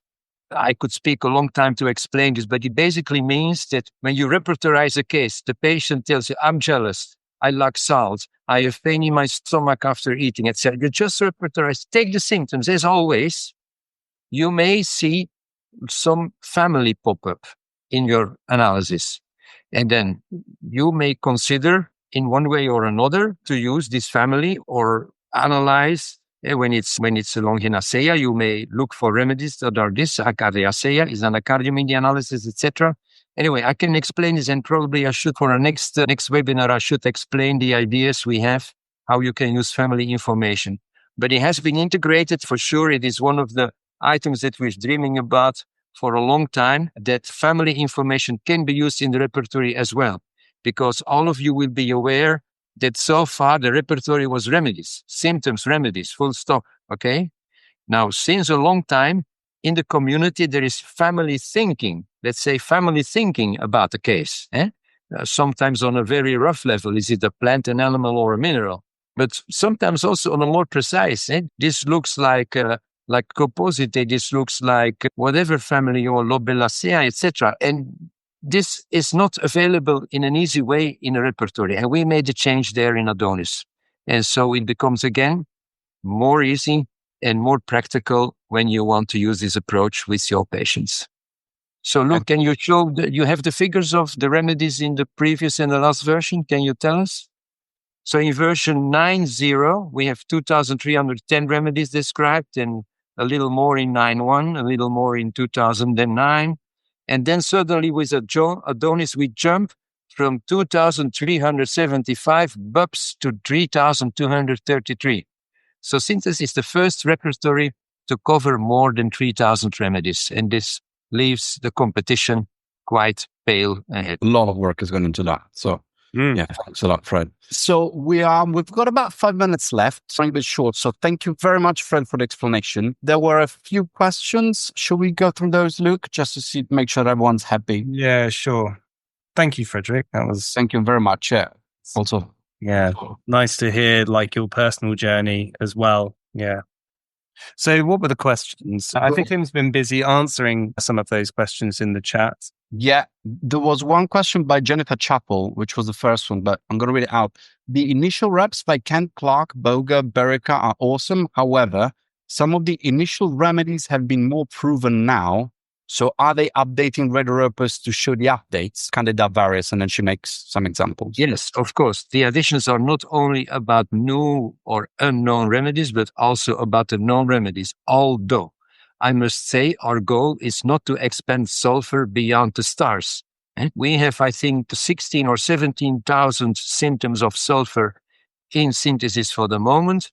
D: I could speak a long time to explain this, but it basically means that when you repertorize a case, the patient tells you, I'm jealous, I lack salt, I have pain in my stomach after eating, etc. You just repertorize, take the symptoms. As always, you may see some family pop up in your analysis. And then you may consider in one way or another to use this family or analyze. When it's a Longinacea, you may look for remedies that are this. Acardiacea is anacardium in the analysis, etc. Anyway, I can explain this, and probably I should, for our next webinar, I should explain the ideas we have, how you can use family information. But it has been integrated for sure. It is one of the items that we're dreaming about for a long time, that family information can be used in the repertory as well. Because all of you will be aware that so far the repertory was remedies, symptoms, remedies, full stop, okay? Now, since a long time, in the community, there is family thinking. Let's say family thinking about a case. Sometimes on a very rough level. Is it a plant, an animal, or a mineral? But sometimes also on a more precise. This looks like Composite, this looks like whatever family, or Lobelacea, etc. And this is not available in an easy way in a repertory. And we made a change there in Adonis. And so it becomes, again, more easy and more practical when you want to use this approach with your patients. So look, can you show you have the figures of the remedies in the previous and the last version? Can you tell us? So in version 9.0, we have 2,310 remedies described, and a little more in 9.1, a little more in 2009. And then suddenly with Adonis, we jump from 2,375 BUPs to 3,233. So Synthesis is the first repertory to cover more than 3,000 remedies. And this leaves the competition quite pale ahead.
C: A lot of work is going into that. So thanks a lot, Fred. So we've got about 5 minutes left. It's a bit short. So thank you very much, Fred, for the explanation. There were a few questions. Should we go through those, Luke, just to make sure everyone's happy?
E: Yeah, sure. Thank you, Frederik.
C: Thank you very much. Yeah. Also.
E: Yeah. Nice to hear your personal journey as well. Yeah. So what were the questions? I think Tim's been busy answering some of those questions in the chat.
C: Yeah, there was one question by Jennifer Chappell, which was the first one, but I'm going to read it out. The initial reps by Kent Clark, Boga, Berica are awesome. However, some of the initial remedies have been more proven now. So are they updating RadarOpus to show the updates, Candida various? And then she makes some examples.
D: Yes, of course. The additions are not only about new or unknown remedies, but also about the known remedies. Although I must say our goal is not to expand sulfur beyond the stars. We have, I think, 16 or 17,000 symptoms of sulfur in synthesis for the moment.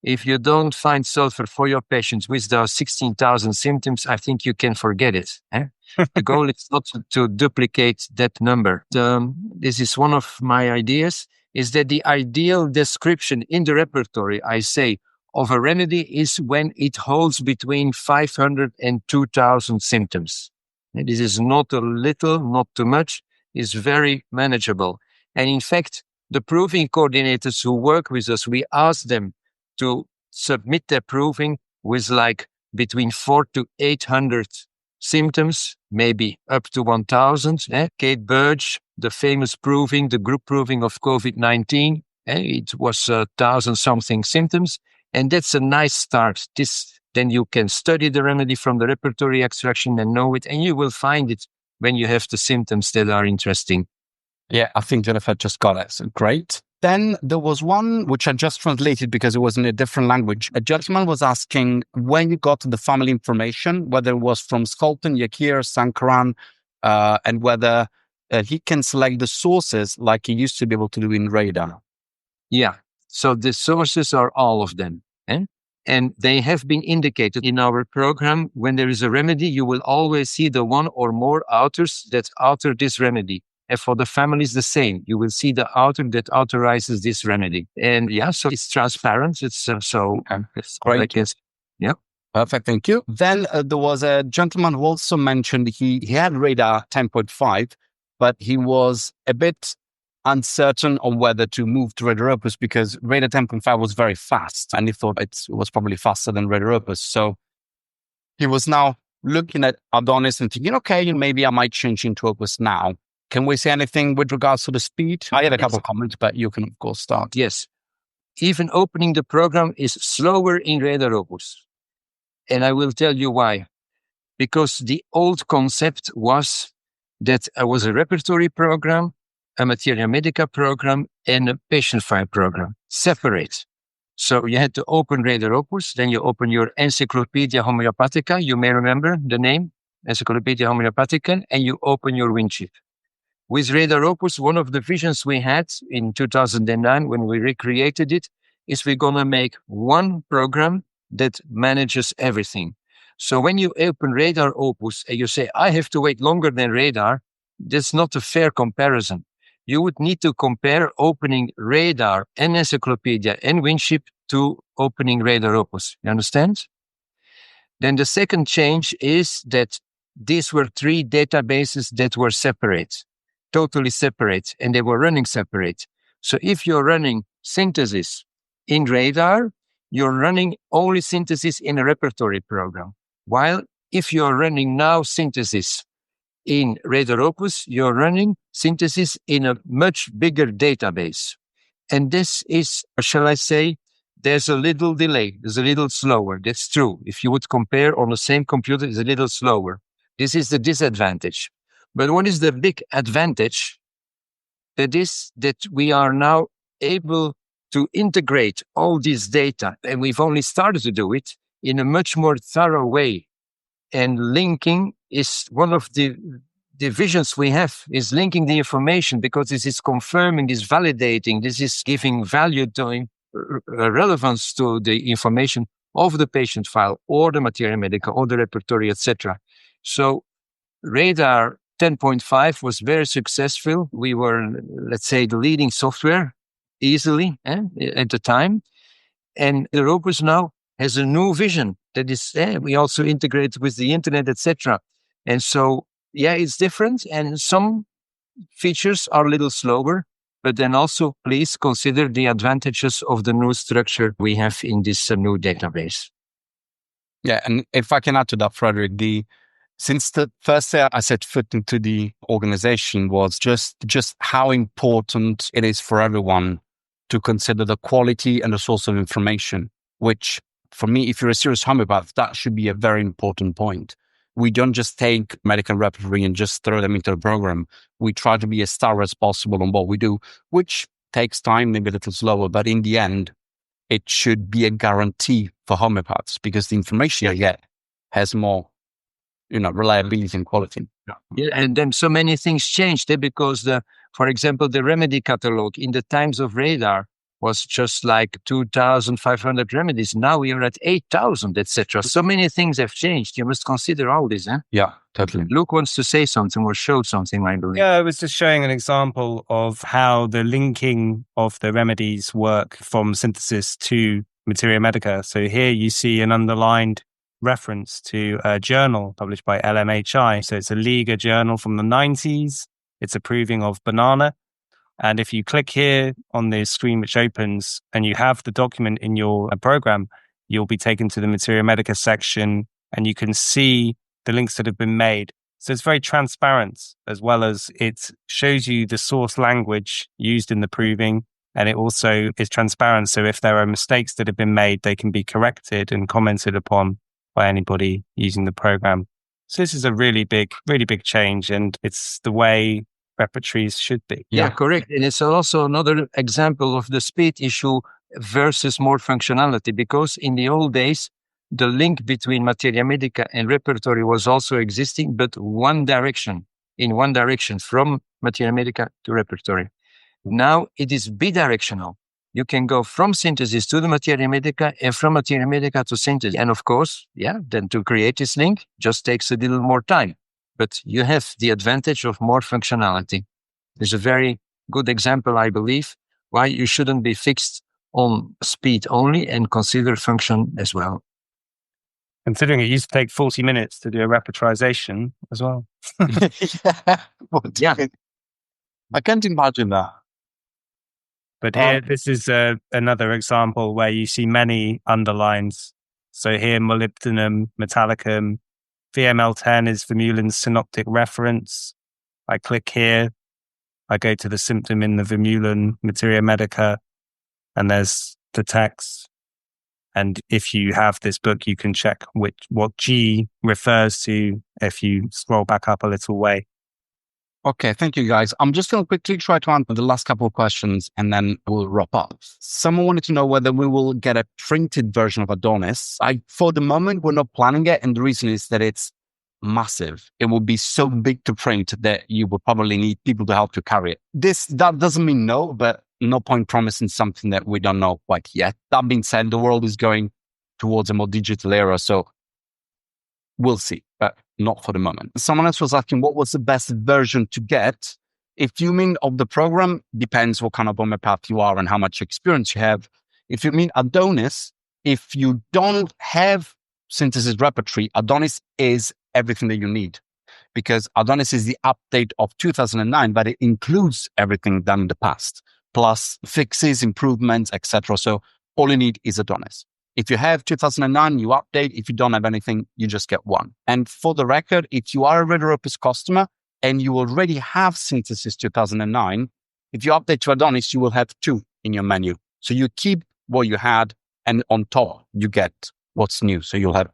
D: If you don't find sulfur for your patients with those 16,000 symptoms, I think you can forget it. The goal is not to duplicate that number. This is one of my ideas, is that the ideal description in the repertory, I say, of a remedy is when it holds between 500 and 2,000 symptoms. And this is not a little, not too much, it's very manageable. And in fact, the proving coordinators who work with us, we ask them to submit their proving with like between 400 to 800 symptoms, maybe up to 1,000. Kate Burge, the famous proving, the group proving of COVID-19, it was 1,000 something symptoms. And that's a nice start. Then you can study the remedy from the repertory extraction and know it, and you will find it when you have the symptoms that are interesting.
C: Yeah, I think Jennifer just got it. So great. Then there was one which I just translated because it was in a different language. A gentleman was asking when you got the family information, whether it was from Skulton, Yakir, Sankaran, and whether he can select the sources like he used to be able to do in Radar.
D: Yeah, so the sources are all of them. And they have been indicated in our program. When there is a remedy, you will always see the one or more authors that author this remedy. And for the families, the same. You will see the author that authorizes this remedy. And yeah, so it's transparent. It's it's
C: great.
D: Yeah.
C: Perfect. Thank you. Then there was a gentleman who also mentioned he had Radar 10.5, but he was a bit uncertain on whether to move to RadarOpus because Radar 10.5 was very fast and he thought it was probably faster than RadarOpus. So he was now looking at Adonis and thinking, okay, maybe I might change into Opus now. Can we say anything with regards to the speed? I had a couple of comments, but you can, of course, start.
D: Yes. Even opening the program is slower in RadarOpus. And I will tell you why. Because the old concept was that I was a repertory program, a Materia Medica program, and a patient file program, separate. So you had to open RadarOpus, then you open your Encyclopedia Homeopathica, you may remember the name, Encyclopedia Homeopathica, and you open your WinChip. With RadarOpus, one of the visions we had in 2009 when we recreated it is we're going to make one program that manages everything. So when you open RadarOpus and you say, I have to wait longer than Radar, that's not a fair comparison. You would need to compare opening Radar and Encyclopedia and WinChip to opening RadarOpus. You understand? Then the second change is that these were 3 databases that were separate. Totally separate, and they were running separate. So if you're running synthesis in Radar, you're running only synthesis in a repertory program. While if you're running now synthesis in RadarOpus, you're running synthesis in a much bigger database. And this is, shall I say, there's a little delay, there's a little slower. That's true. If you would compare on the same computer, it's a little slower. This is the disadvantage. But what is the big advantage? That is that we are now able to integrate all this data, and we've only started to do it in a much more thorough way. And linking is one of the visions we have, is linking the information, because this is confirming, this validating, this is giving value to relevance to the information of the patient file or the Materia Medica or the repertory, etc. So Radar 10.5 was very successful. We were, let's say, the leading software easily at the time. And RadarOpus now has a new vision that is, we also integrate with the internet, etc. And so, it's different. And some features are a little slower, but then also please consider the advantages of the new structure we have in this new database.
C: Yeah, and if I can add to that, Frederik, since the first day I set foot into the organization was just how important it is for everyone to consider the quality and the source of information, which for me, if you're a serious homeopath, that should be a very important point. We don't just take medical repertory and just throw them into the program. We try to be as thorough as possible on what we do, which takes time, maybe a little slower, but in the end, it should be a guarantee for homeopaths because the information you get has more, reliability and quality.
D: Yeah, and then so many things changed because for example, the remedy catalog in the times of Radar was just like 2,500 remedies. Now we are at 8,000, etc. So many things have changed. You must consider all this.
C: Yeah, totally.
D: Luke wants to say something or show something, I believe.
E: Yeah, I was just showing an example of how the linking of the remedies work from synthesis to Materia Medica. So here you see an underlined reference to a journal published by LMHI. So it's a Liga journal from the 90s. It's approving of banana. And if you click here on the screen which opens and you have the document in your program, you'll be taken to the Materia Medica section and you can see the links that have been made. So it's very transparent, as well as it shows you the source language used in the proving. And it also is transparent. So if there are mistakes that have been made, they can be corrected and commented upon by anybody using the program. So this is a really big change. And it's the way repertories should be.
D: Yeah, correct. And it's also another example of the speed issue versus more functionality, because in the old days, the link between Materia Medica and repertory was also existing, but in one direction, from Materia Medica to repertory. Now it is bidirectional. You can go from synthesis to the Materia Medica and from Materia Medica to synthesis. And of course, then to create this link just takes a little more time. But you have the advantage of more functionality. There's a very good example, I believe, why you shouldn't be fixed on speed only and consider function as well.
E: Considering it used to take 40 minutes to do a repertorization as well.
C: Yeah. I can't imagine that.
E: But here, this is another example where you see many underlines. So here, molybdenum, metallicum, VML10 is Vermeulen's synoptic reference. I click here. I go to the symptom in the Vermeulen Materia Medica, and there's the text. And if you have this book, you can check what G refers to if you scroll back up a little way.
C: Okay, thank you, guys. I'm just going to quickly try to answer the last couple of questions and then we'll wrap up. Someone wanted to know whether we will get a printed version of Adonis. For the moment, we're not planning it. And the reason is that it's massive. It will be so big to print that you will probably need people to help you carry it. That doesn't mean no, but no point promising something that we don't know quite yet. That being said, the world is going towards a more digital era. So we'll see, but not for the moment. Someone else was asking what was the best version to get. If you mean of the program, depends what kind of homeopath you are and how much experience you have. If you mean Adonis, if you don't have synthesis repertory, Adonis is everything that you need, because Adonis is the update of 2009, but it includes everything done in the past, plus fixes, improvements, etc. So all you need is Adonis. If you have 2009, you update. If you don't have anything, you just get one. And for the record, if you are a RadarOpus customer and you already have Synthesis 2009, if you update to Adonis, you will have two in your menu. So you keep what you had, and on top, you get what's new. So you'll have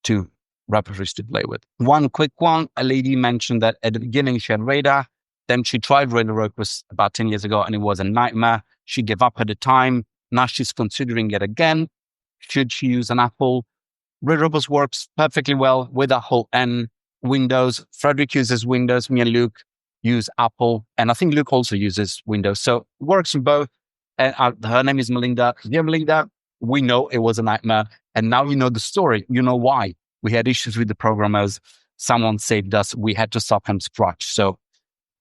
C: two repertories to play with. One quick one, a lady mentioned that at the beginning she had Radar, then she tried RadarOpus about 10 years ago and it was a nightmare. She gave up at the time. Now she's considering it again. Should she use an Apple? RadarOpus works perfectly well with a whole N Windows. Frederik uses Windows. Me and Luke use Apple. And I think Luke also uses Windows. So it works in both. And her name is Melinda. Dear Melinda, we know it was a nightmare. And now you know the story. You know why. We had issues with the programmers. Someone saved us. We had to start from scratch. So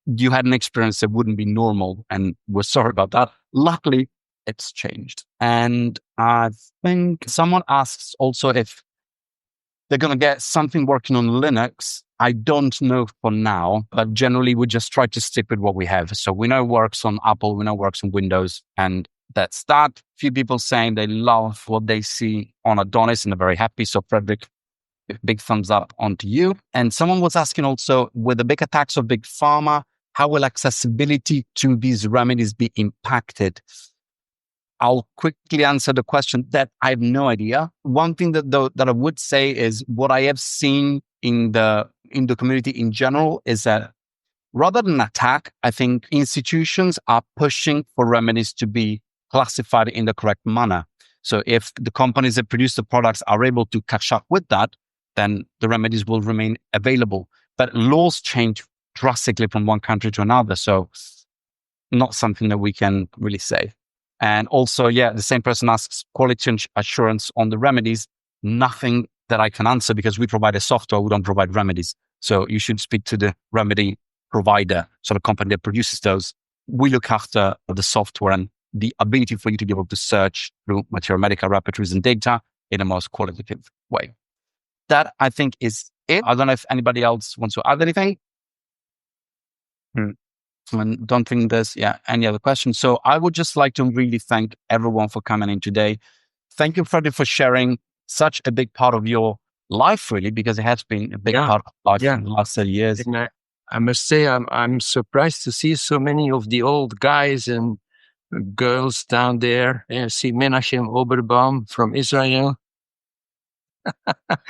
C: you had an experience that wouldn't be normal. And we're sorry about that. Luckily, it's changed. And I think someone asks also if they're going to get something working on Linux. I don't know for now, but generally we just try to stick with what we have. So we know it works on Apple, we know it works on Windows, and that's that. Few people saying they love what they see on Adonis and they're very happy. So Frederik, big thumbs up onto you. And someone was asking also, with the big attacks of big pharma, how will accessibility to these remedies be impacted? I'll quickly answer the question that I have no idea. One thing that I would say is what I have seen in the community in general is that rather than attack, I think institutions are pushing for remedies to be classified in the correct manner. So if the companies that produce the products are able to catch up with that, then the remedies will remain available. But laws change drastically from one country to another. So not something that we can really say. And also, the same person asks quality assurance on the remedies. Nothing that I can answer because we provide a software, we don't provide remedies. So you should speak to the remedy provider, so the company that produces those. We look after the software and the ability for you to be able to search through Materia Medica repertories and data in a most qualitative way. That, I think, is it. I don't know if anybody else wants to add anything. I don't think there's any other questions. So I would just like to really thank everyone for coming in today. Thank you, Freddie, for sharing such a big part of your life, really, because it has been a big part of life in the last 30 years.
D: And I must say, I'm surprised to see so many of the old guys and girls down there. I see Menachem Oberbaum from Israel.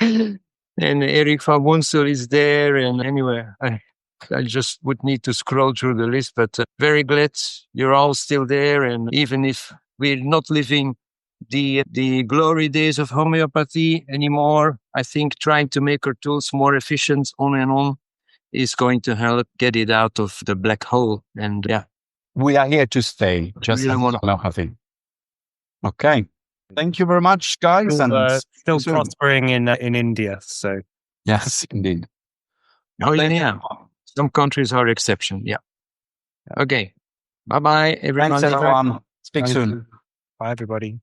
D: And Eric van Woensel is there. And anyway, I just would need to scroll through the list, but very glad you're all still there. And even if we're not living the glory days of homeopathy anymore, I think trying to make our tools more efficient on and on is going to help get it out of the black hole. And
C: we are here to stay, just as homeopathy. Okay. Thank you very much, guys. And
E: still prospering in India. So
C: yes, indeed.
D: Oh, yeah. Some countries are exception. Yeah. Okay. Bye-bye, everyone.
C: Thanks, everyone. Speak soon.
E: Bye, everybody.